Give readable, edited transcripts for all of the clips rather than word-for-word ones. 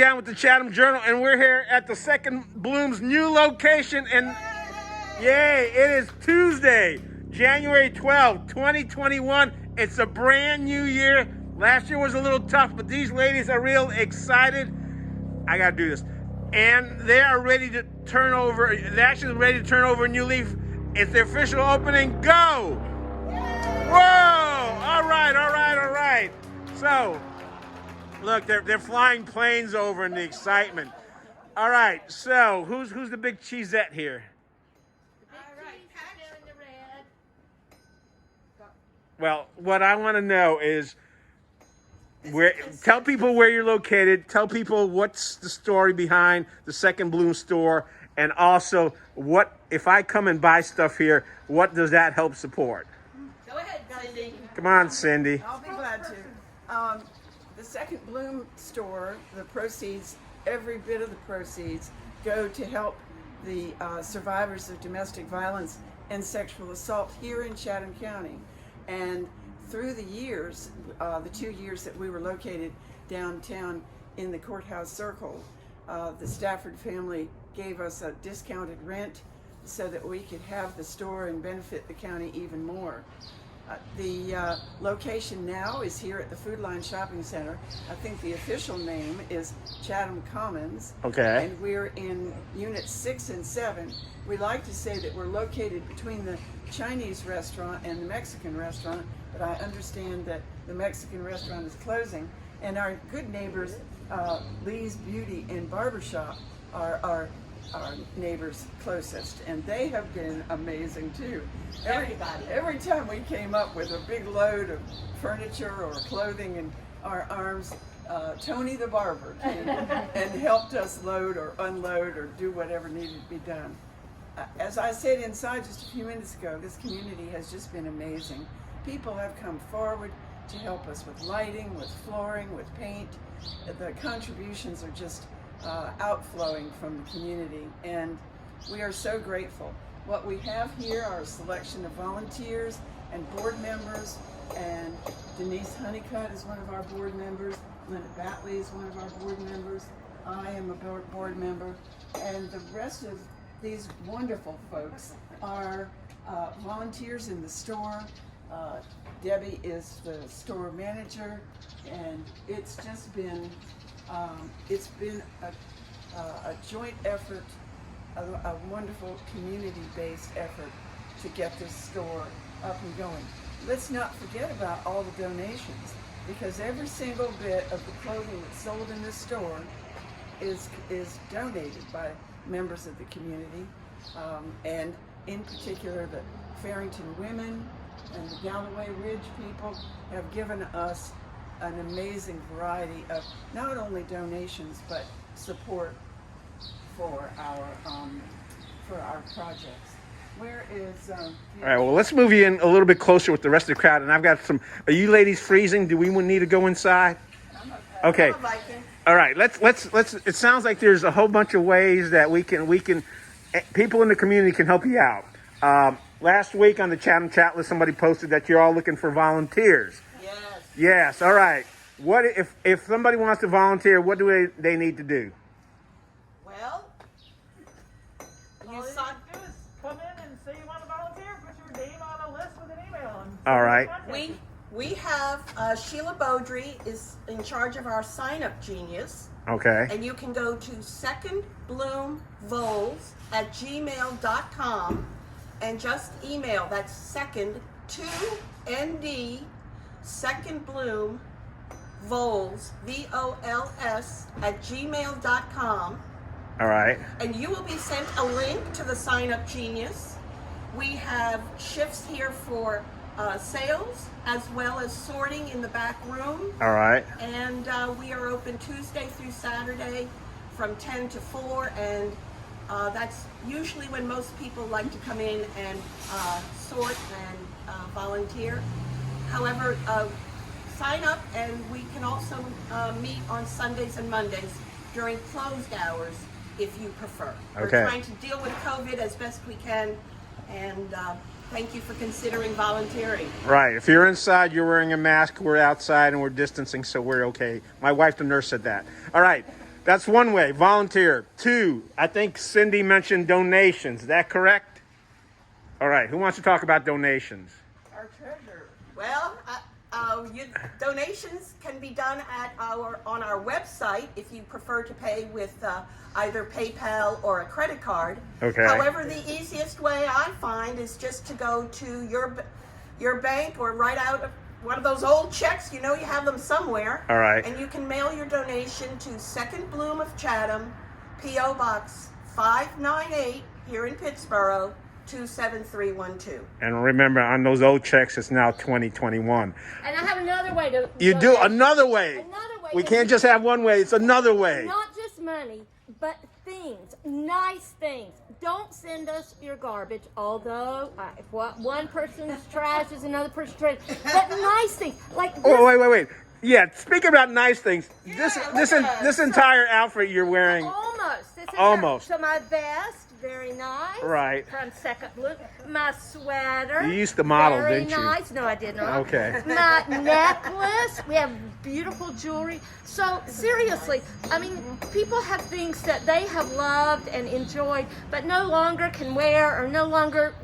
Down with the Chatham Journal, and we're here at the Second Bloom's new location, and yay, it is Tuesday, January 12th, 2021. It's a brand new year. Last year was a little tough, but these ladies are real excited. I gotta do this. And they are ready to turn over, they're actually ready to turn over a new leaf. It's the official opening. Go! Whoa! All right. So, look, they're flying planes over in the excitement. All right, so who's the big cheesette here? All right, Pat's in the red. Well, what I want to know is tell people where you're located. Tell people what's the story behind the Second Bloom store, and also what if I come and buy stuff here, what does that help support? Go ahead, Cindy. Come on, Cindy. I'll be glad to. The Second Bloom store, the proceeds, every bit of the proceeds go to help the survivors of domestic violence and sexual assault here in Chatham County. And through the years, the 2 years that we were located downtown in the courthouse circle, the Stafford family gave us a discounted rent so that we could have the store and benefit the county even more. The location now is here at the Food Line Shopping Center. I think the official name is Chatham Commons. Okay. And we're in units 6 and 7. We like to say that we're located between the Chinese restaurant and the Mexican restaurant, but I understand that the Mexican restaurant is closing. And our good neighbors, Lee's Beauty and Barbershop, are our neighbors closest, and they have been amazing too. Every time we came up with a big load of furniture or clothing in our arms, Tony the barber came and helped us load or unload or do whatever needed to be done. As I said inside just a few minutes ago, this community has just been amazing. People have come forward to help us with lighting, with flooring, with paint. The contributions are just outflowing from the community, and we are so grateful. What we have here are a selection of volunteers and board members, and Denise Honeycutt is one of our board members, Linda Batley is one of our board members, I am a board member, and the rest of these wonderful folks are volunteers in the store. Debbie is the store manager, and it's just been a joint effort, a wonderful community-based effort to get this store up and going. Let's not forget about all the donations, because every single bit of the clothing that's sold in this store is donated by members of the community, and in particular the Farrington women and the Galloway Ridge people have given us an amazing variety of not only donations but support for our projects. Where is all right, well, let's move you in a little bit closer with the rest of the crowd, and I've got some. Are you ladies freezing? Do we need to go inside? I'm okay. Okay. All right, let's it sounds like there's a whole bunch of ways that we can people in the community can help you out. Last week on the Chatham chat list, somebody posted that you're all looking for volunteers. Yes, all right. What if somebody wants to volunteer, what do they need to do? Well, All you have to do is come in and say you want to volunteer, put your name on a list with an email. And All right. we have Sheila Beaudry is in charge of our sign-up genius, Okay. and you can go to secondbloomvoles@gmail.com and just email. That's second 2ND Second Bloom Vols VOLS @gmail.com, All right. and you will be sent a link to the Sign Up Genius. We have shifts here for sales as well as sorting in the back room, All right. and we are open Tuesday through Saturday from 10 to 4, and that's usually when most people like to come in and sort and volunteer. However, sign up, and we can also meet on Sundays and Mondays during closed hours if you prefer. Okay. We're trying to deal with COVID as best we can, and thank you for considering volunteering. Right. If you're inside, you're wearing a mask. We're outside and we're distancing, so we're okay. My wife, the nurse, said that. All right. That's one way, volunteer. Two, I think Cindy mentioned donations. Is that correct? All right, who wants to talk about donations? Our treasurer. Well, donations can be done on our website if you prefer to pay with either PayPal or a credit card. Okay. However, the easiest way I find is just to go to your bank or write out one of those old checks. You know you have them somewhere. All right. And you can mail your donation to Second Bloom of Chatham, P.O. Box 598 here in Pittsboro, 27312. And remember, on those old checks, it's now 2021. And I have another way to. You do another way. Another way. We can't just have one way. It's another way. Not just money, but things, nice things. Don't send us your garbage, although one person's trash is another person's trash. But nice things, like this. Oh, wait. Yeah, speaking about nice things, this entire outfit you're wearing. Almost. Almost. So my vest, very nice. Right. From Second Bloom. My sweater. You used to model, very didn't you? nice. No, I did not. Okay. My necklace. We have beautiful jewelry. So seriously, I mean, people have things that they have loved and enjoyed, but no longer can wear or no longer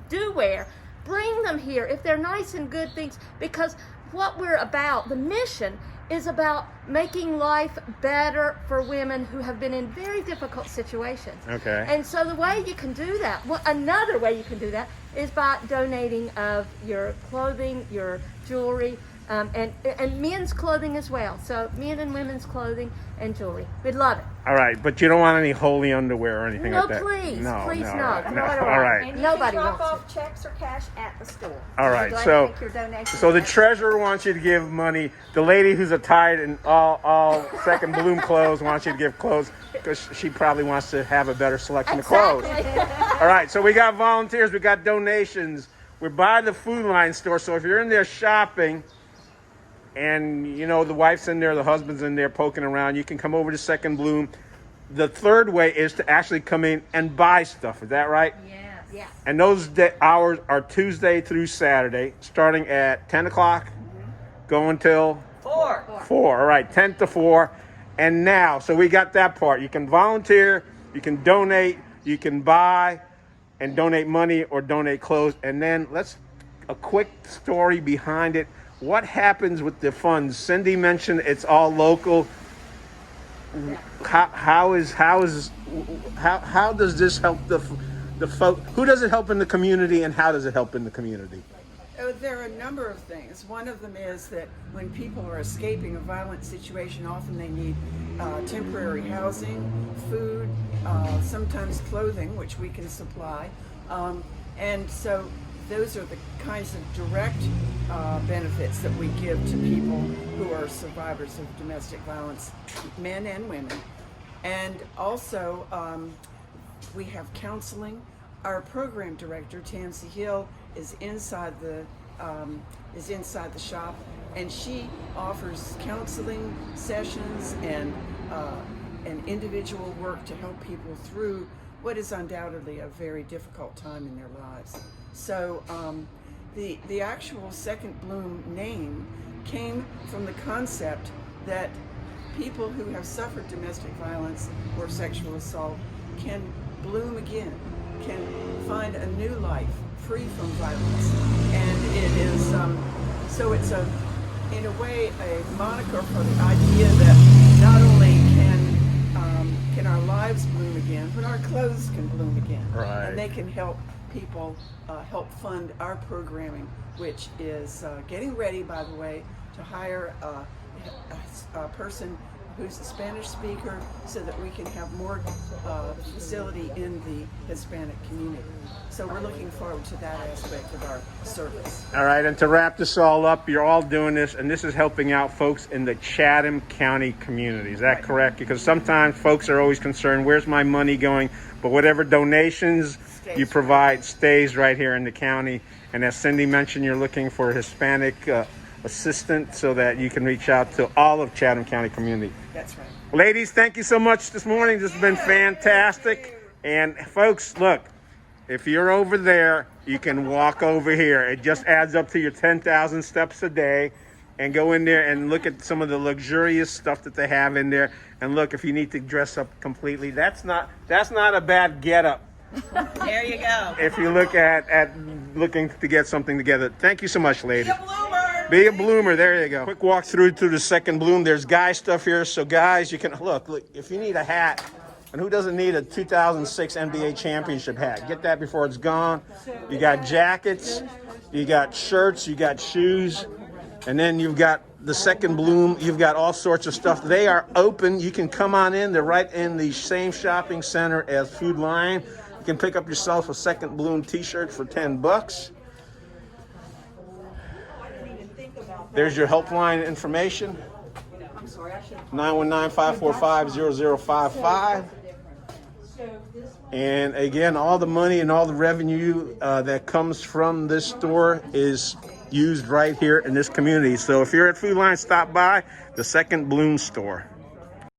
do wear. Bring them here if they're nice and good things, because what we're about, the mission, is about making life better for women who have been in very difficult situations. Okay. And so the way you can do that, another way you can do that is by donating of your clothing, your jewelry, and men's clothing as well. So men and women's clothing and jewelry. We'd love it. All right, but you don't want any holy underwear or anything No, like that? please. No, Please no. not. No. Not at all. All right. And you Nobody can drop wants off checks or cash at the store. All right, We'd like so- to take your donation. So the treasurer wants you to give money. The lady who's attired in all Second Bloom clothes wants you to give clothes because she probably wants to have a better selection of clothes. All right, so we got volunteers, we got donations. We're by the Food Line store, so if you're in there shopping and, you know, the wife's in there, the husband's in there poking around, you can come over to Second Bloom. The third way is to actually come in and buy stuff. Is that right? Yes. Yes. And those hours are Tuesday through Saturday, starting at 10 o'clock, going till 4. 4. All right, 10 to 4. And now, so we got that part. You can volunteer, you can donate, you can buy and donate money or donate clothes. And then a quick story behind it. What happens with the funds? Cindy mentioned it's all local. How does this help the folk? Who does it help in the community, and how does it help in the community? Oh, there are a number of things. One of them is that when people are escaping a violent situation, often they need temporary housing, food, sometimes clothing, which we can supply. And so those are the kinds of direct benefits that we give to people who are survivors of domestic violence, men and women. And also, we have counseling. Our program director, Tansy Hill, is inside the shop, and she offers counseling sessions and individual work to help people through what is undoubtedly a very difficult time in their lives. So the actual Second Bloom name came from the concept that people who have suffered domestic violence or sexual assault can bloom again, can find a new life free from violence. And it is, so it's in a way, a moniker for the idea that not only can our lives bloom again, but our clothes can bloom again. Right. And they can help people help fund our programming, which is getting ready, by the way, to hire a person who's a Spanish speaker so that we can have more facility in the Hispanic community. So we're looking forward to that aspect of our service. All right, and to wrap this all up, you're all doing this, and this is helping out folks in the Chatham County community. Is that correct? Because sometimes folks are always concerned, where's my money going? But whatever donations you provide stays right here in the county. And as Cindy mentioned, you're looking for a Hispanic assistant so that you can reach out to all of Chatham County community. That's right. Ladies, thank you so much this morning. This has been fantastic. And folks, look, if you're over there, you can walk over here. It just adds up to your 10,000 steps a day. and go in there and look at some of the luxurious stuff that they have in there. And look, if you need to dress up completely, that's not a bad getup. There you go. If you look at looking to get something together. Thank you so much, lady. Be a bloomer. Be a bloomer. There you go. Quick walk through to the second bloom. There's guy stuff here. So guys, you can look. If you need a hat, and who doesn't need a 2006 NBA championship hat? Get that before it's gone. You got jackets, you got shirts, you got shoes, and then you've got the second bloom. You've got all sorts of stuff. They are open. You can come on in. They're right in the same shopping center as Food Lion. You can pick up yourself a second bloom t-shirt for $10. There's your helpline information. 919-545-0055. And again, all the money and all the revenue that comes from this store is used right here in this community. So if you're at Food Lion, stop by the Second Bloom store.